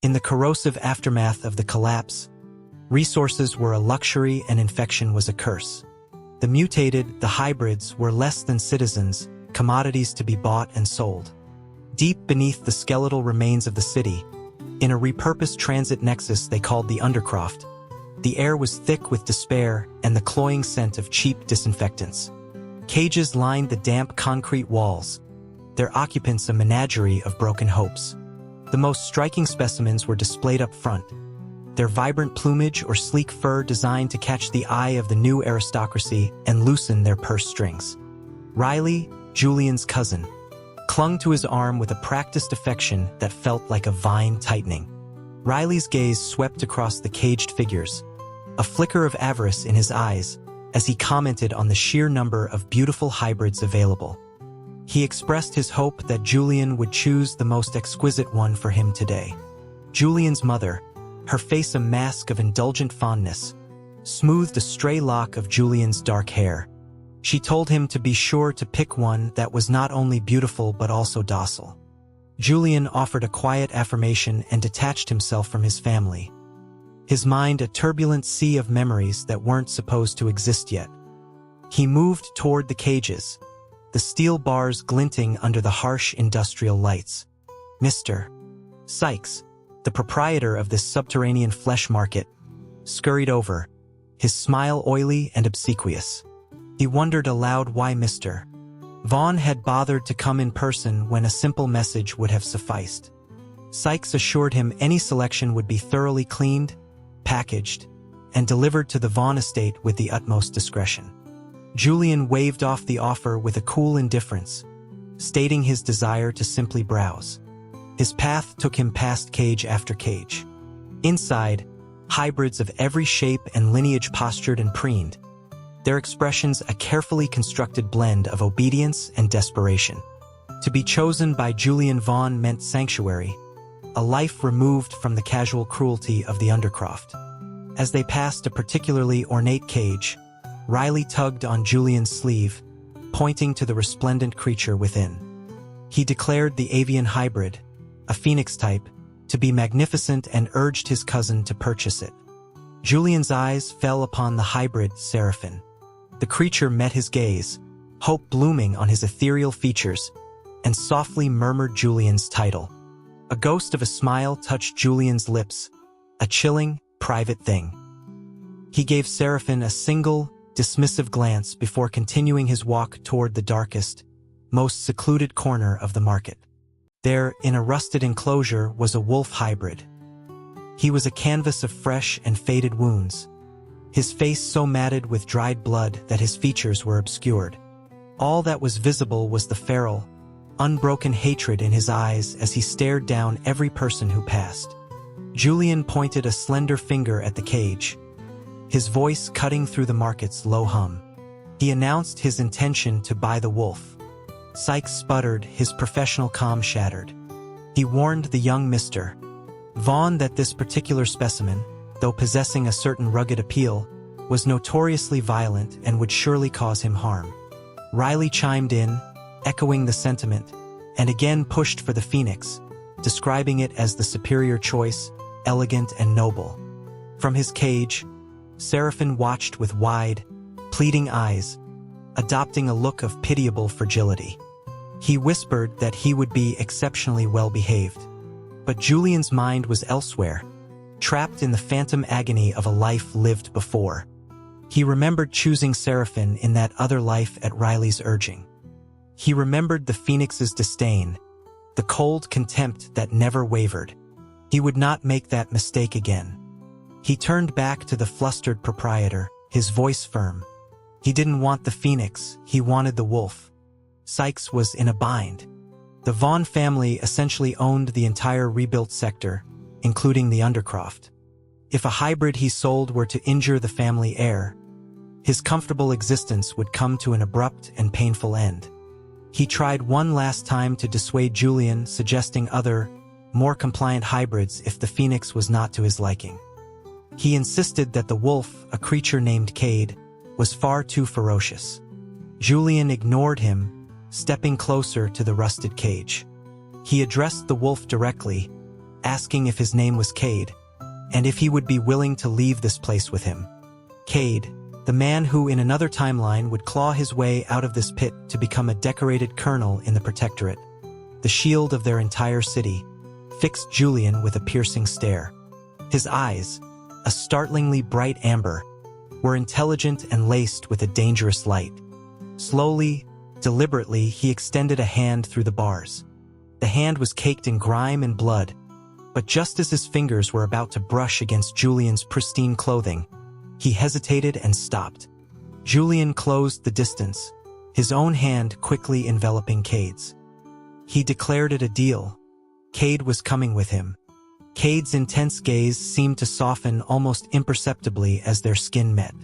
In the corrosive aftermath of the collapse, resources were a luxury and infection was a curse. The mutated, the hybrids, were less than citizens, commodities to be bought and sold. Deep beneath the skeletal remains of the city, in a repurposed transit nexus they called the Undercroft, the air was thick with despair and the cloying scent of cheap disinfectants. Cages lined the damp concrete walls, their occupants a menagerie of broken hopes. The most striking specimens were displayed up front, their vibrant plumage or sleek fur designed to catch the eye of the new aristocracy and loosen their purse strings. Riley, Julian's cousin, clung to his arm with a practiced affection that felt like a vine tightening. Riley's gaze swept across the caged figures, a flicker of avarice in his eyes as he commented on the sheer number of beautiful hybrids available. He expressed his hope that Julian would choose the most exquisite one for him today. Julian's mother, her face a mask of indulgent fondness, smoothed a stray lock of Julian's dark hair. She told him to be sure to pick one that was not only beautiful but also docile. Julian offered a quiet affirmation and detached himself from his family, his mind a turbulent sea of memories that weren't supposed to exist yet. He moved toward the cages, the steel bars glinting under the harsh industrial lights. Mr. Sykes, the proprietor of this subterranean flesh market, scurried over, his smile oily and obsequious. He wondered aloud why Mr. Vaughn had bothered to come in person when a simple message would have sufficed. Sykes assured him any selection would be thoroughly cleaned, packaged, and delivered to the Vaughn estate with the utmost discretion. Julian waved off the offer with a cool indifference, stating his desire to simply browse. His path took him past cage after cage. Inside, hybrids of every shape and lineage postured and preened, their expressions a carefully constructed blend of obedience and desperation. To be chosen by Julian Vaughn meant sanctuary, a life removed from the casual cruelty of the Undercroft. As they passed a particularly ornate cage, Riley tugged on Julian's sleeve, pointing to the resplendent creature within. He declared the avian hybrid, a phoenix type, to be magnificent and urged his cousin to purchase it. Julian's eyes fell upon the hybrid Seraphim. The creature met his gaze, hope blooming on his ethereal features, and softly murmured Julian's title. A ghost of a smile touched Julian's lips, a chilling, private thing. He gave Seraphim a single, dismissive glance before continuing his walk toward the darkest, most secluded corner of the market. There, in a rusted enclosure, was a wolf hybrid. He was a canvas of fresh and faded wounds, his face so matted with dried blood that his features were obscured. All that was visible was the feral, unbroken hatred in his eyes as he stared down every person who passed. Julian pointed a slender finger at the cage, his voice cutting through the market's low hum. He announced his intention to buy the wolf. Sykes sputtered, his professional calm shattered. He warned the young Mr. Vaughn that this particular specimen, though possessing a certain rugged appeal, was notoriously violent and would surely cause him harm. Riley chimed in, echoing the sentiment, and again pushed for the phoenix, describing it as the superior choice, elegant and noble. From his cage, Seraphim watched with wide, pleading eyes, adopting a look of pitiable fragility. He whispered that he would be exceptionally well-behaved. But Julian's mind was elsewhere, trapped in the phantom agony of a life lived before. He remembered choosing Seraphim in that other life at Riley's urging. He remembered the phoenix's disdain, the cold contempt that never wavered. He would not make that mistake again. He turned back to the flustered proprietor, his voice firm. He didn't want the phoenix, he wanted the wolf. Sykes was in a bind. The Vaughn family essentially owned the entire rebuilt sector, including the Undercroft. If a hybrid he sold were to injure the family heir, his comfortable existence would come to an abrupt and painful end. He tried one last time to dissuade Julian, suggesting other, more compliant hybrids if the phoenix was not to his liking. He insisted that the wolf, a creature named Cade, was far too ferocious. Julian ignored him, stepping closer to the rusted cage. He addressed the wolf directly, asking if his name was Cade, and if he would be willing to leave this place with him. Cade, the man who in another timeline would claw his way out of this pit to become a decorated colonel in the Protectorate, the shield of their entire city, fixed Julian with a piercing stare. His eyes, a startlingly bright amber, were intelligent and laced with a dangerous light. Slowly, deliberately, he extended a hand through the bars. The hand was caked in grime and blood, but just as his fingers were about to brush against Julian's pristine clothing, he hesitated and stopped. Julian closed the distance, his own hand quickly enveloping Cade's. He declared it a deal. Cade was coming with him. Cade's intense gaze seemed to soften almost imperceptibly as their skin met.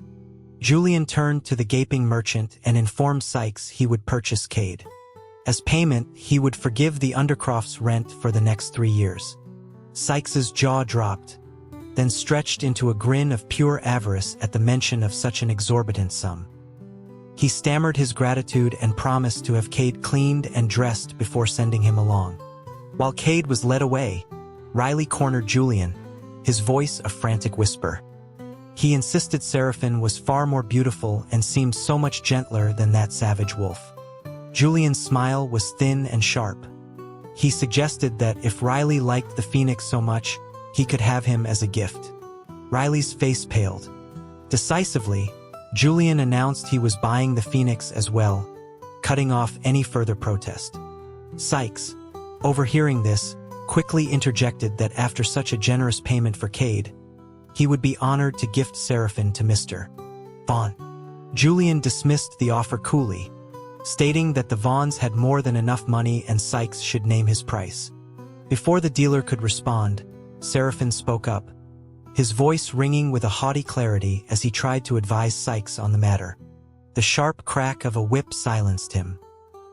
Julian turned to the gaping merchant and informed Sykes he would purchase Cade. As payment, he would forgive the Undercroft's rent for the next 3 years. Sykes's jaw dropped, then stretched into a grin of pure avarice at the mention of such an exorbitant sum. He stammered his gratitude and promised to have Cade cleaned and dressed before sending him along. While Cade was led away, Riley cornered Julian, his voice a frantic whisper. He insisted Seraphin was far more beautiful and seemed so much gentler than that savage wolf. Julian's smile was thin and sharp. He suggested that if Riley liked the phoenix so much, he could have him as a gift. Riley's face paled. Decisively, Julian announced he was buying the phoenix as well, cutting off any further protest. Sykes, overhearing this, quickly interjected that after such a generous payment for Cade, he would be honored to gift Seraphin to Mr. Vaughn. Julian dismissed the offer coolly, stating that the Vaughns had more than enough money and Sykes should name his price. Before the dealer could respond, Seraphin spoke up, his voice ringing with a haughty clarity as he tried to advise Sykes on the matter. The sharp crack of a whip silenced him.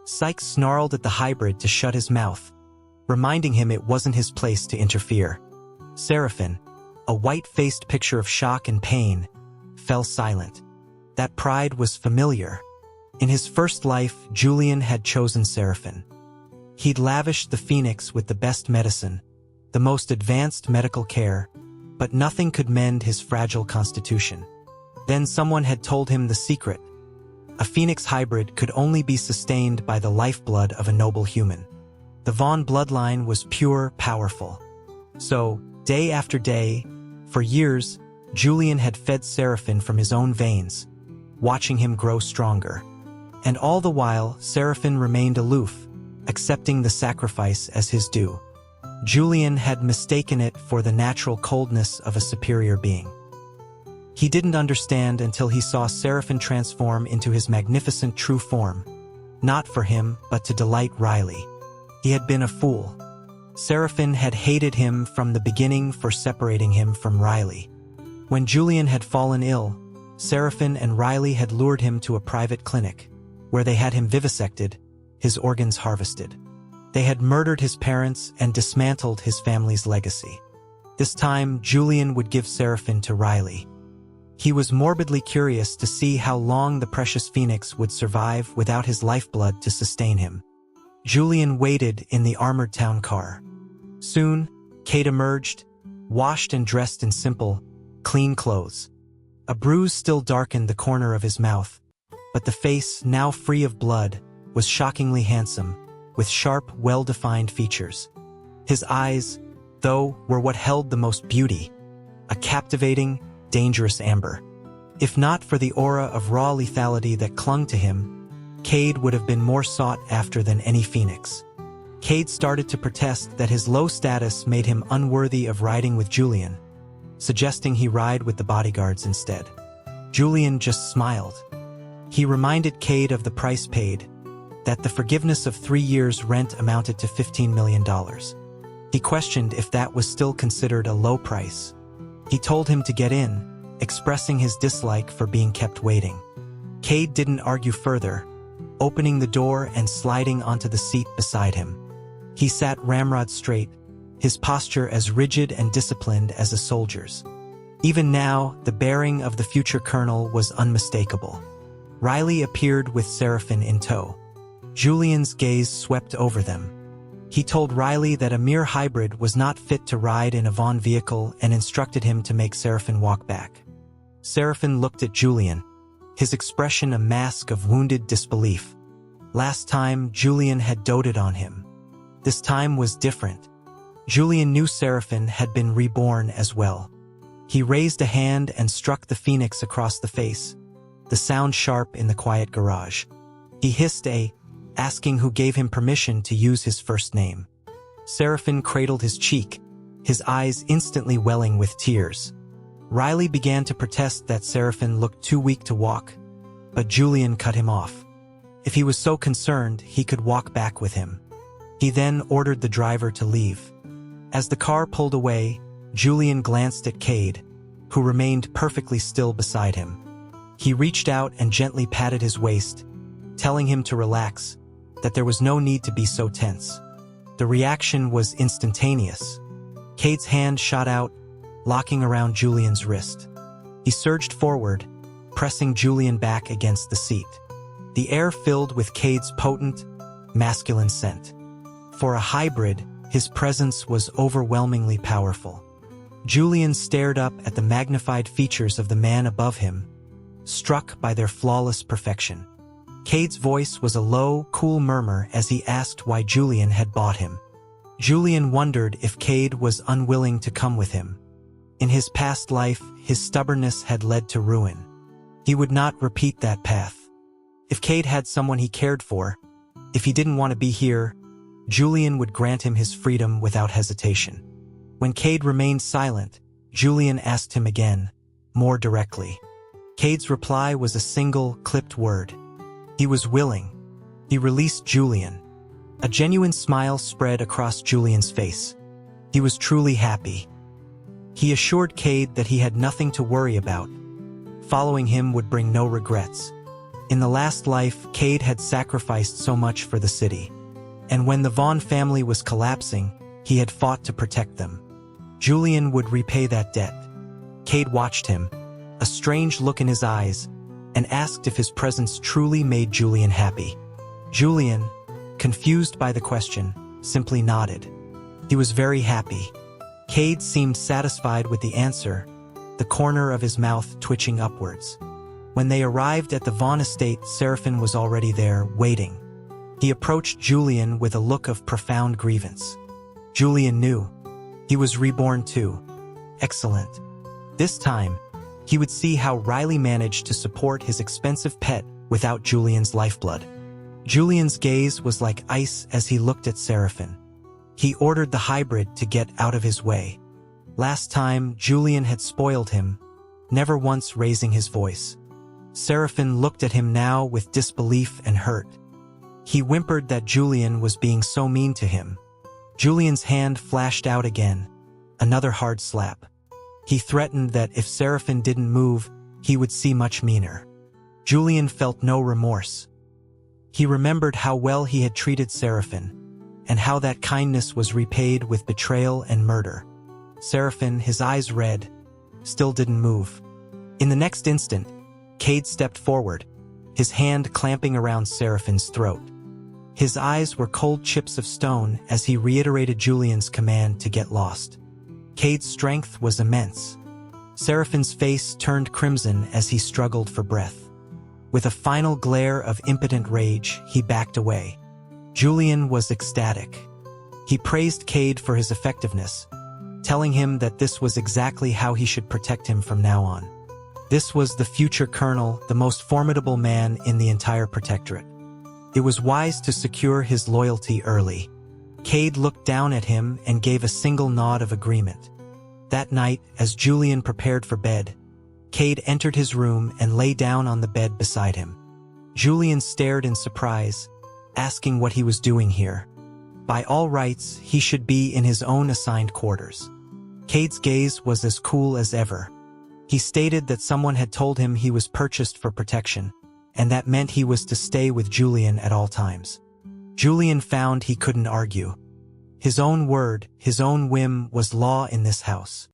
Sykes snarled at the hybrid to shut his mouth, reminding him it wasn't his place to interfere. Seraphin, a white-faced picture of shock and pain, fell silent. That pride was familiar. In his first life, Julian had chosen Seraphin. He'd lavished the phoenix with the best medicine, the most advanced medical care, but nothing could mend his fragile constitution. Then someone had told him the secret. A phoenix hybrid could only be sustained by the lifeblood of a noble human. The Vaughn bloodline was pure, powerful. So, day after day, for years, Julian had fed Seraphin from his own veins, watching him grow stronger. And all the while, Seraphin remained aloof, accepting the sacrifice as his due. Julian had mistaken it for the natural coldness of a superior being. He didn't understand until he saw Seraphin transform into his magnificent true form, not for him, but to delight Riley. He had been a fool. Seraphin had hated him from the beginning for separating him from Riley. When Julian had fallen ill, Seraphin and Riley had lured him to a private clinic, where they had him vivisected, his organs harvested. They had murdered his parents and dismantled his family's legacy. This time, Julian would give Seraphin to Riley. He was morbidly curious to see how long the precious phoenix would survive without his lifeblood to sustain him. Julian waited in the armored town car. Soon, Cade emerged, washed and dressed in simple, clean clothes. A bruise still darkened the corner of his mouth, but the face, now free of blood, was shockingly handsome, with sharp, well-defined features. His eyes, though, were what held the most beauty, a captivating, dangerous amber. If not for the aura of raw lethality that clung to him, Cade would have been more sought after than any phoenix. Cade started to protest that his low status made him unworthy of riding with Julian, suggesting he ride with the bodyguards instead. Julian just smiled. He reminded Cade of the price paid, that the forgiveness of 3 years' rent amounted to $15 million. He questioned if that was still considered a low price. He told him to get in, expressing his dislike for being kept waiting. Cade didn't argue further, opening the door and sliding onto the seat beside him. He sat ramrod straight, his posture as rigid and disciplined as a soldier's. Even now, the bearing of the future colonel was unmistakable. Riley appeared with Seraphin in tow. Julian's gaze swept over them. He told Riley that a mere hybrid was not fit to ride in a Vaughn vehicle and instructed him to make Seraphin walk back. Seraphin looked at Julian, his expression a mask of wounded disbelief. Last time, Julian had doted on him. This time was different. Julian knew Seraphin had been reborn as well. He raised a hand and struck the phoenix across the face, the sound sharp in the quiet garage. He hissed asking who gave him permission to use his first name. Seraphin cradled his cheek, his eyes instantly welling with tears. Riley began to protest that Seraphin looked too weak to walk, but Julian cut him off. If he was so concerned, he could walk back with him. He then ordered the driver to leave. As the car pulled away, Julian glanced at Cade, who remained perfectly still beside him. He reached out and gently patted his waist, telling him to relax, that there was no need to be so tense. The reaction was instantaneous. Cade's hand shot out, locking around Julian's wrist. He surged forward, pressing Julian back against the seat. The air filled with Cade's potent, masculine scent. For a hybrid, his presence was overwhelmingly powerful. Julian stared up at the magnified features of the man above him, struck by their flawless perfection. Cade's voice was a low, cool murmur as he asked why Julian had bought him. Julian wondered if Cade was unwilling to come with him. In his past life, his stubbornness had led to ruin. He would not repeat that path. If Cade had someone he cared for, if he didn't want to be here, Julian would grant him his freedom without hesitation. When Cade remained silent, Julian asked him again, more directly. Cade's reply was a single, clipped word. He was willing. He released Julian. A genuine smile spread across Julian's face. He was truly happy. He assured Cade that he had nothing to worry about. Following him would bring no regrets. In the last life, Cade had sacrificed so much for the city. And when the Vaughn family was collapsing, he had fought to protect them. Julian would repay that debt. Cade watched him, a strange look in his eyes, and asked if his presence truly made Julian happy. Julian, confused by the question, simply nodded. He was very happy. Cade seemed satisfied with the answer, the corner of his mouth twitching upwards. When they arrived at the Vaughn estate, Seraphin was already there, waiting. He approached Julian with a look of profound grievance. Julian knew. He was reborn too. Excellent. This time, he would see how Riley managed to support his expensive pet without Julian's lifeblood. Julian's gaze was like ice as he looked at Seraphin. He ordered the hybrid to get out of his way. Last time, Julian had spoiled him, never once raising his voice. Seraphin looked at him now with disbelief and hurt. He whimpered that Julian was being so mean to him. Julian's hand flashed out again, another hard slap. He threatened that if Seraphin didn't move, he would see much meaner. Julian felt no remorse. He remembered how well he had treated Seraphin, and how that kindness was repaid with betrayal and murder. Seraphin, his eyes red, still didn't move. In the next instant, Cade stepped forward, his hand clamping around Seraphin's throat. His eyes were cold chips of stone as he reiterated Julian's command to get lost. Cade's strength was immense. Seraphin's face turned crimson as he struggled for breath. With a final glare of impotent rage, he backed away. Julian was ecstatic. He praised Cade for his effectiveness, telling him that this was exactly how he should protect him from now on. This was the future colonel, the most formidable man in the entire protectorate. It was wise to secure his loyalty early. Cade looked down at him and gave a single nod of agreement. That night, as Julian prepared for bed, Cade entered his room and lay down on the bed beside him. Julian stared in surprise, asking what he was doing here. By all rights, he should be in his own assigned quarters. Cade's gaze was as cool as ever. He stated that someone had told him he was purchased for protection, and that meant he was to stay with Julian at all times. Julian found he couldn't argue. His own word, his own whim was law in this house.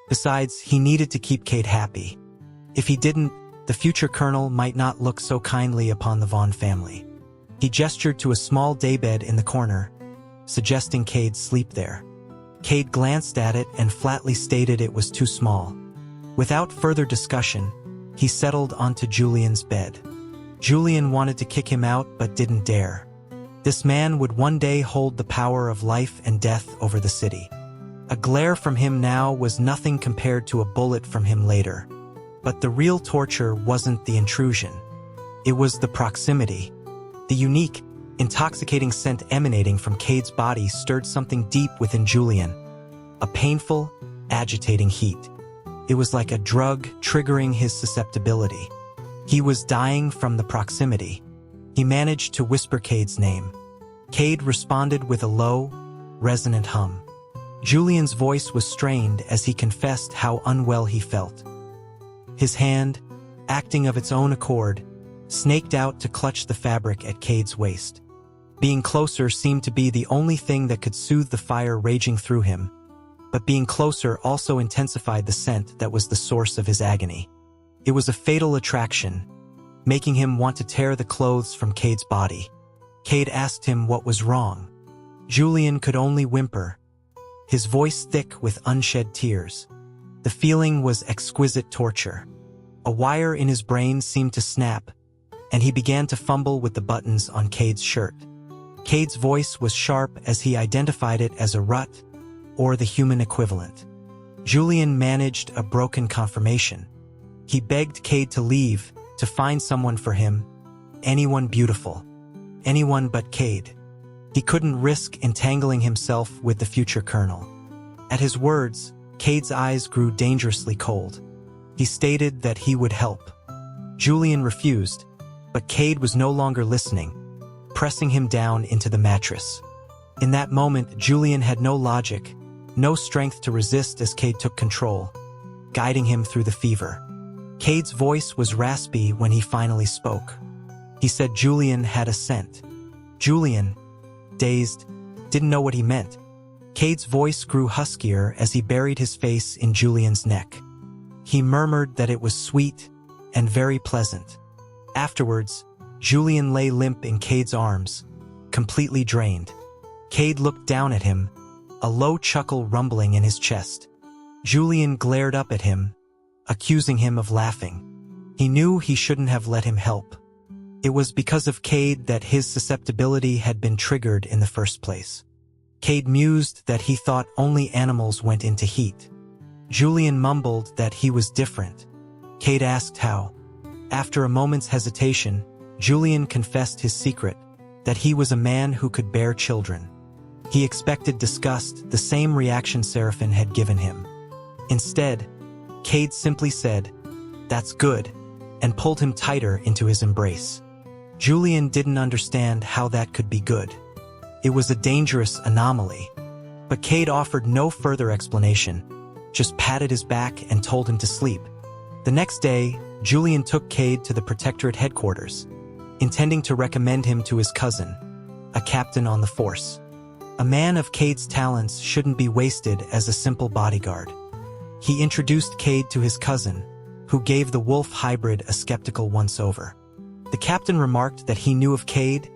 Besides, he needed to keep Cade happy. If he didn't, the future colonel might not look so kindly upon the Vaughn family. He gestured to a small daybed in the corner, suggesting Cade sleep there. Cade glanced at it and flatly stated it was too small. Without further discussion, he settled onto Julian's bed. Julian wanted to kick him out but didn't dare. This man would one day hold the power of life and death over the city. A glare from him now was nothing compared to a bullet from him later. But the real torture wasn't the intrusion. It was the proximity. The unique, intoxicating scent emanating from Cade's body stirred something deep within Julian. A painful, agitating heat. It was like a drug triggering his susceptibility. He was dying from the proximity. He managed to whisper Cade's name. Cade responded with a low, resonant hum. Julian's voice was strained as he confessed how unwell he felt. His hand, acting of its own accord, snaked out to clutch the fabric at Cade's waist. Being closer seemed to be the only thing that could soothe the fire raging through him, but being closer also intensified the scent that was the source of his agony. It was a fatal attraction, making him want to tear the clothes from Cade's body. Cade asked him what was wrong. Julian could only whimper, his voice thick with unshed tears. The feeling was exquisite torture. A wire in his brain seemed to snap, and he began to fumble with the buttons on Cade's shirt. Cade's voice was sharp as he identified it as a rut, or the human equivalent. Julian managed a broken confirmation. He begged Cade to leave, to find someone for him, anyone beautiful. Anyone but Cade. He couldn't risk entangling himself with the future colonel. At his words, Cade's eyes grew dangerously cold. He stated that he would help. Julian refused, but Cade was no longer listening, pressing him down into the mattress. In that moment, Julian had no logic, no strength to resist as Cade took control, guiding him through the fever. Cade's voice was raspy when he finally spoke. He said Julian had a scent. Julian, dazed, didn't know what he meant. Cade's voice grew huskier as he buried his face in Julian's neck. He murmured that it was sweet and very pleasant. Afterwards, Julian lay limp in Cade's arms, completely drained. Cade looked down at him, a low chuckle rumbling in his chest. Julian glared up at him, accusing him of laughing. He knew he shouldn't have let him help. It was because of Cade that his susceptibility had been triggered in the first place. Cade mused that he thought only animals went into heat. Julian mumbled that he was different. Cade asked how. After a moment's hesitation, Julian confessed his secret, that he was a man who could bear children. He expected disgust, the same reaction Seraphine had given him. Instead, Cade simply said, "That's good," and pulled him tighter into his embrace. Julian didn't understand how that could be good. It was a dangerous anomaly. But Cade offered no further explanation, just patted his back and told him to sleep. The next day, Julian took Cade to the Protectorate headquarters, intending to recommend him to his cousin, a captain on the force. A man of Cade's talents shouldn't be wasted as a simple bodyguard. He introduced Cade to his cousin, who gave the wolf hybrid a skeptical once-over. The captain remarked that he knew of Cade,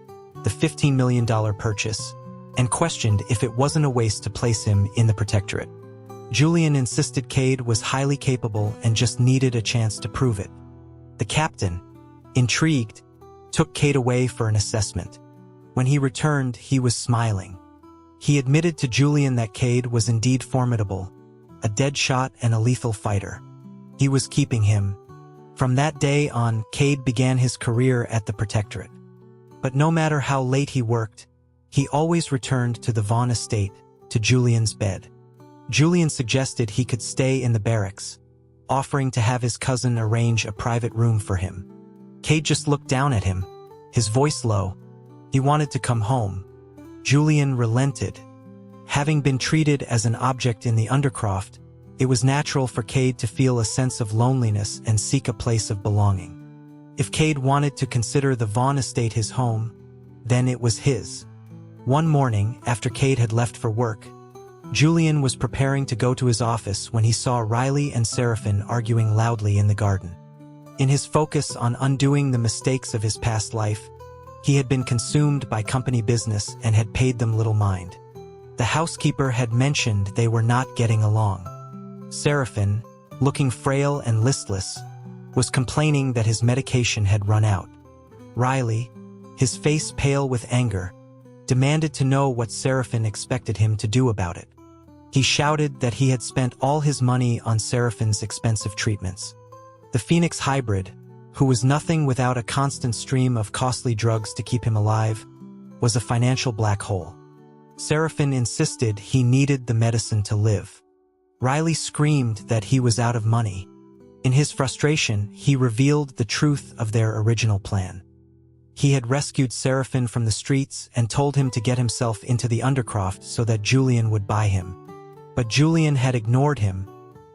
the $15 million purchase, and questioned if it wasn't a waste to place him in the Protectorate. Julian insisted Cade was highly capable and just needed a chance to prove it. The captain, intrigued, took Cade away for an assessment. When he returned, he was smiling. He admitted to Julian that Cade was indeed formidable, a dead shot and a lethal fighter. He was keeping him. From that day on, Cade began his career at the Protectorate. But no matter how late he worked, he always returned to the Vaughn estate, to Julian's bed. Julian suggested he could stay in the barracks, offering to have his cousin arrange a private room for him. Cade just looked down at him, his voice low. He wanted to come home. Julian relented. Having been treated as an object in the Undercroft, it was natural for Cade to feel a sense of loneliness and seek a place of belonging. If Cade wanted to consider the Vaughn estate his home, then it was his. One morning, after Cade had left for work, Julian was preparing to go to his office when he saw Riley and Seraphine arguing loudly in the garden. In his focus on undoing the mistakes of his past life, He had been consumed by company business and had paid them little mind. The housekeeper had mentioned they were not getting along. Seraphin, looking frail and listless, was complaining that his medication had run out. Riley, his face pale with anger, demanded to know what Seraphin expected him to do about it. He shouted that he had spent all his money on Seraphin's expensive treatments. The Phoenix hybrid, who was nothing without a constant stream of costly drugs to keep him alive, was a financial black hole. Seraphin insisted he needed the medicine to live. Riley screamed that he was out of money. In his frustration, he revealed the truth of their original plan. He had rescued Seraphin from the streets and told him to get himself into the Undercroft so that Julian would buy him. But Julian had ignored him,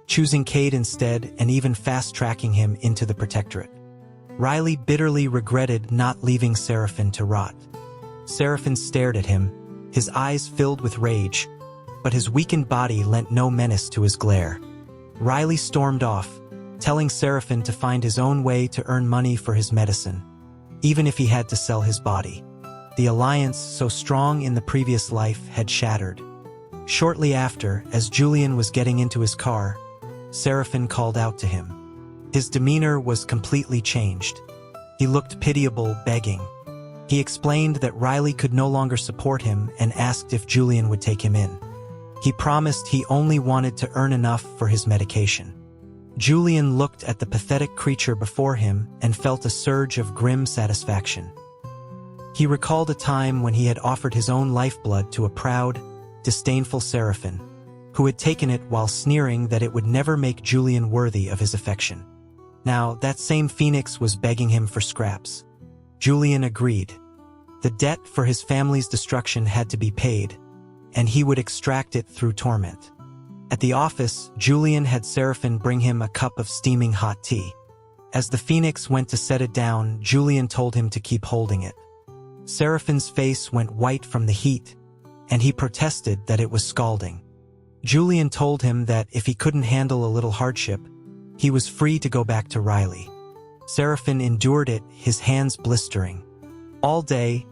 choosing Cade instead and even fast-tracking him into the Protectorate. Riley bitterly regretted not leaving Seraphin to rot. Seraphin stared at him, his eyes filled with rage, but his weakened body lent no menace to his glare. Riley stormed off, telling Seraphin to find his own way to earn money for his medicine, even if he had to sell his body. The alliance, so strong in the previous life, had shattered. Shortly after, as Julian was getting into his car, Seraphin called out to him. His demeanor was completely changed. He looked pitiable, begging. He explained that Riley could no longer support him and asked if Julian would take him in. He promised he only wanted to earn enough for his medication. Julian looked at the pathetic creature before him and felt a surge of grim satisfaction. He recalled a time when he had offered his own lifeblood to a proud, disdainful Seraphin, who had taken it while sneering that it would never make Julian worthy of his affection. Now, that same Phoenix was begging him for scraps. Julian agreed. The debt for his family's destruction had to be paid, and he would extract it through torment. At the office, Julian had Seraphin bring him a cup of steaming hot tea. As the Phoenix went to set it down, Julian told him to keep holding it. Seraphin's face went white from the heat, and he protested that it was scalding. Julian told him that if he couldn't handle a little hardship, he was free to go back to Riley. Seraphin endured it, his hands blistering. All day,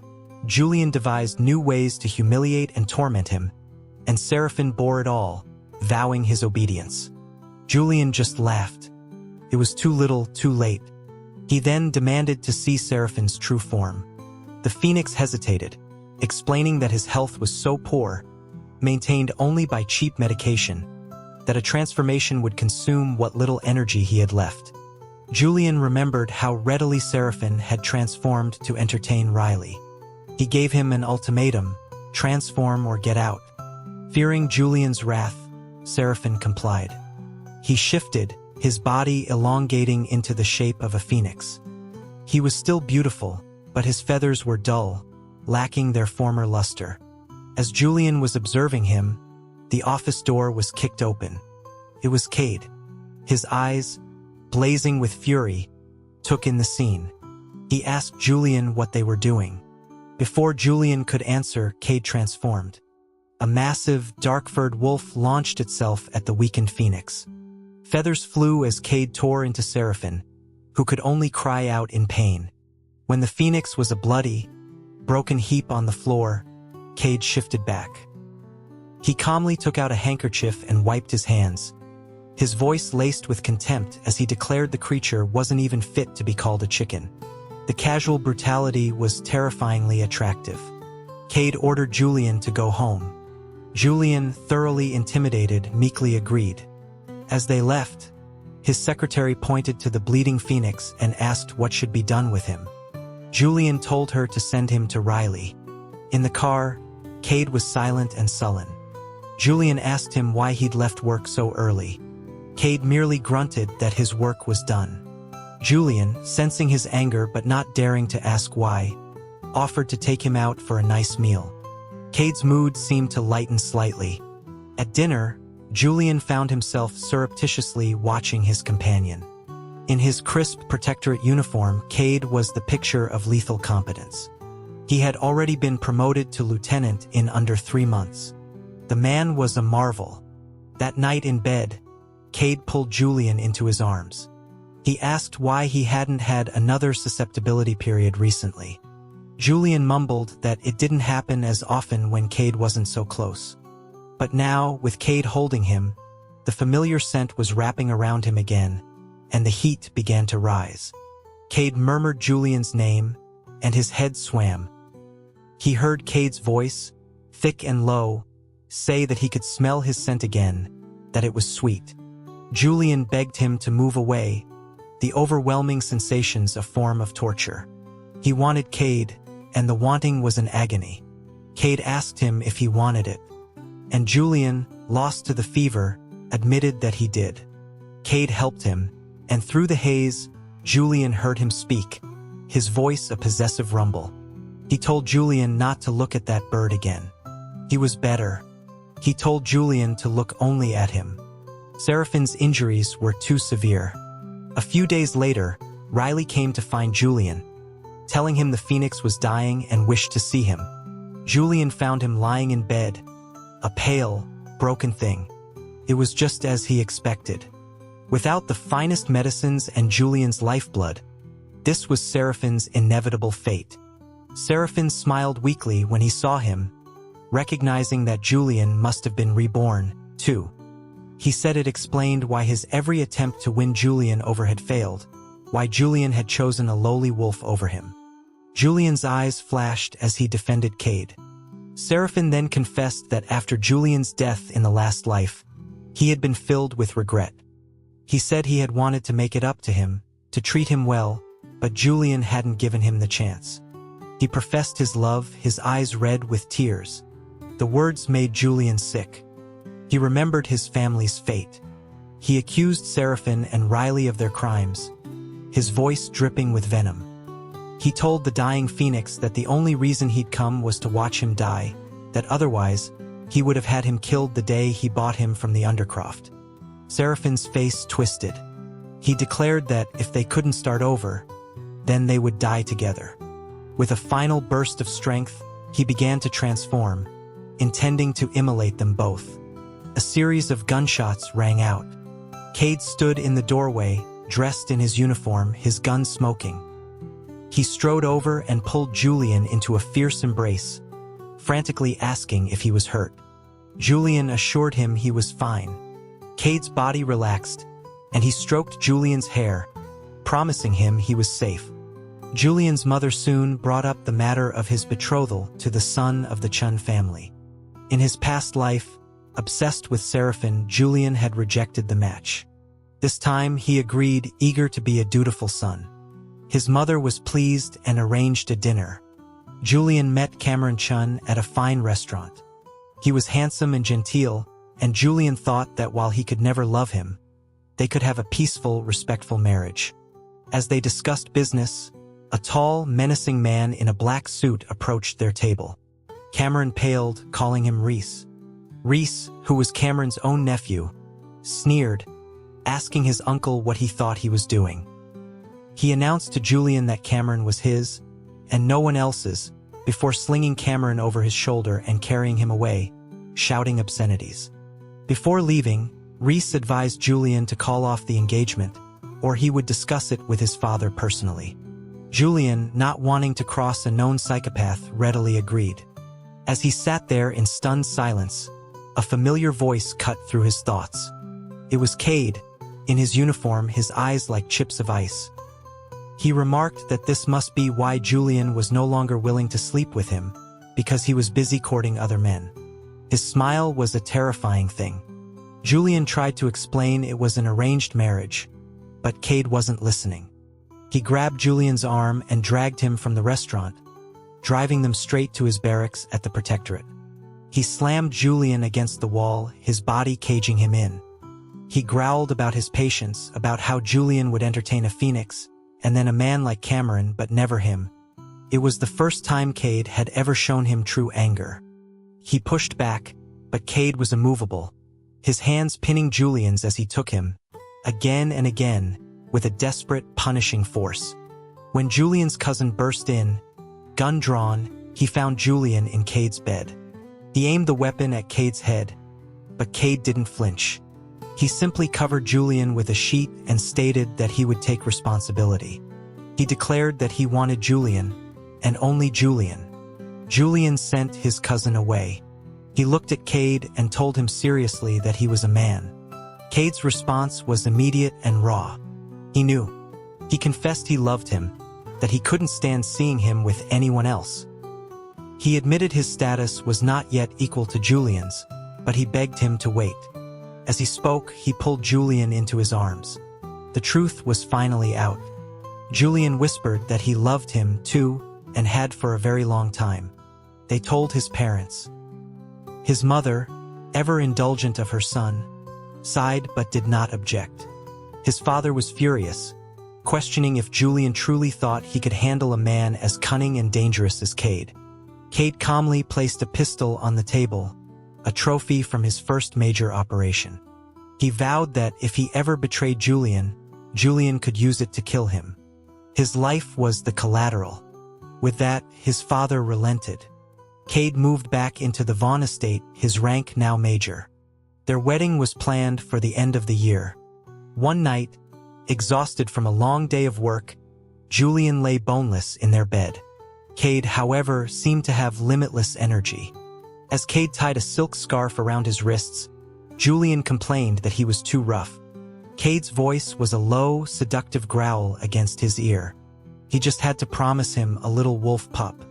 Julian devised new ways to humiliate and torment him, and Seraphin bore it all, vowing his obedience. Julian just laughed. It was too little, too late. He then demanded to see Seraphin's true form. The Phoenix hesitated, explaining that his health was so poor, maintained only by cheap medication, that a transformation would consume what little energy he had left. Julian remembered how readily Seraphin had transformed to entertain Riley. He gave him an ultimatum: transform or get out. Fearing Julian's wrath, Seraphin complied. He shifted, his body elongating into the shape of a phoenix. He was still beautiful, but his feathers were dull, lacking their former luster. As Julian was observing him, the office door was kicked open. It was Cade. His eyes, blazing with fury, took in the scene. He asked Julian what they were doing. Before Julian could answer, Cade transformed. A massive, dark-furred wolf launched itself at the weakened Phoenix. Feathers flew as Cade tore into Seraphin, who could only cry out in pain. When the Phoenix was a bloody, broken heap on the floor, Cade shifted back. He calmly took out a handkerchief and wiped his hands, his voice laced with contempt as he declared the creature wasn't even fit to be called a chicken. The casual brutality was terrifyingly attractive. Cade ordered Julian to go home. Julian, thoroughly intimidated, meekly agreed. As they left, his secretary pointed to the bleeding Phoenix and asked what should be done with him. Julian told her to send him to Riley. In the car, Cade was silent and sullen. Julian asked him why he'd left work so early. Cade merely grunted that his work was done. Julian, sensing his anger but not daring to ask why, offered to take him out for a nice meal. Cade's mood seemed to lighten slightly. At dinner, Julian found himself surreptitiously watching his companion. In his crisp Protectorate uniform, Cade was the picture of lethal competence. He had already been promoted to lieutenant in under 3 months. The man was a marvel. That night in bed, Cade pulled Julian into his arms. He asked why he hadn't had another susceptibility period recently. Julian mumbled that it didn't happen as often when Cade wasn't so close. But now, with Cade holding him, the familiar scent was wrapping around him again, and the heat began to rise. Cade murmured Julian's name, and his head swam. He heard Cade's voice, thick and low, say that he could smell his scent again, that it was sweet. Julian begged him to move away, the overwhelming sensations a form of torture. He wanted Cade, and the wanting was an agony. Cade asked him if he wanted it, and Julian, lost to the fever, admitted that he did. Cade helped him, and through the haze, Julian heard him speak, his voice a possessive rumble. He told Julian not to look at that bird again. He was better. He told Julian to look only at him. Seraphine's injuries were too severe. A few days later, Riley came to find Julian, telling him the phoenix was dying and wished to see him. Julian found him lying in bed, a pale, broken thing. It was just as he expected. Without the finest medicines and Julian's lifeblood, this was Seraphine's inevitable fate. Seraphine smiled weakly when he saw him, recognizing that Julian must have been reborn, too. He said it explained why his every attempt to win Julian over had failed, why Julian had chosen a lowly wolf over him. Julian's eyes flashed as he defended Cade. Seraphine then confessed that after Julian's death in the last life, he had been filled with regret. He said he had wanted to make it up to him, to treat him well, but Julian hadn't given him the chance. He professed his love, his eyes red with tears. The words made Julian sick. He remembered his family's fate. He accused Seraphine and Riley of their crimes, his voice dripping with venom. He told the dying phoenix that the only reason he'd come was to watch him die, that otherwise, he would have had him killed the day he bought him from the Undercroft. Seraphine's face twisted. He declared that if they couldn't start over, then they would die together. With a final burst of strength, he began to transform, intending to immolate them both. A series of gunshots rang out. Cade stood in the doorway, dressed in his uniform, his gun smoking. He strode over and pulled Julian into a fierce embrace, frantically asking if he was hurt. Julian assured him he was fine. Cade's body relaxed, and he stroked Julian's hair, promising him he was safe. Julian's mother soon brought up the matter of his betrothal to the son of the Chun family. In his past life, obsessed with Seraphine, Julian had rejected the match. This time he agreed, eager to be a dutiful son. His mother was pleased and arranged a dinner. Julian met Cameron Chun at a fine restaurant. He was handsome and genteel, and Julian thought that while he could never love him, they could have a peaceful, respectful marriage. As they discussed business, a tall, menacing man in a black suit approached their table. Cameron paled, calling him Reese. Reese, who was Cameron's own nephew, sneered, asking his uncle what he thought he was doing. He announced to Julian that Cameron was his, and no one else's, before slinging Cameron over his shoulder and carrying him away, shouting obscenities. Before leaving, Reese advised Julian to call off the engagement, or he would discuss it with his father personally. Julian, not wanting to cross a known psychopath, readily agreed. As he sat there in stunned silence, a familiar voice cut through his thoughts. It was Cade, in his uniform, his eyes like chips of ice. He remarked that this must be why Julian was no longer willing to sleep with him, because he was busy courting other men. His smile was a terrifying thing. Julian tried to explain it was an arranged marriage, but Cade wasn't listening. He grabbed Julian's arm and dragged him from the restaurant, driving them straight to his barracks at the Protectorate. He slammed Julian against the wall, his body caging him in. He growled about his patience, about how Julian would entertain a phoenix, and then a man like Cameron, but never him. It was the first time Cade had ever shown him true anger. He pushed back, but Cade was immovable, his hands pinning Julian's as he took him, again and again, with a desperate, punishing force. When Julian's cousin burst in, gun drawn, he found Julian in Cade's bed. He aimed the weapon at Cade's head, but Cade didn't flinch. He simply covered Julian with a sheet and stated that he would take responsibility. He declared that he wanted Julian, and only Julian. Julian sent his cousin away. He looked at Cade and told him seriously that he was a man. Cade's response was immediate and raw. He knew. He confessed he loved him, that he couldn't stand seeing him with anyone else. He admitted his status was not yet equal to Julian's, but he begged him to wait. As he spoke, he pulled Julian into his arms. The truth was finally out. Julian whispered that he loved him too, and had for a very long time. They told his parents. His mother, ever indulgent of her son, sighed but did not object. His father was furious, questioning if Julian truly thought he could handle a man as cunning and dangerous as Cade. Cade calmly placed a pistol on the table, a trophy from his first major operation. He vowed that if he ever betrayed Julian, Julian could use it to kill him. His life was the collateral. With that, his father relented. Cade moved back into the Vaughn estate, his rank now major. Their wedding was planned for the end of the year. One night, exhausted from a long day of work, Julian lay boneless in their bed. Cade, however, seemed to have limitless energy. As Cade tied a silk scarf around his wrists, Julian complained that he was too rough. Cade's voice was a low, seductive growl against his ear. He just had to promise him a little wolf pup.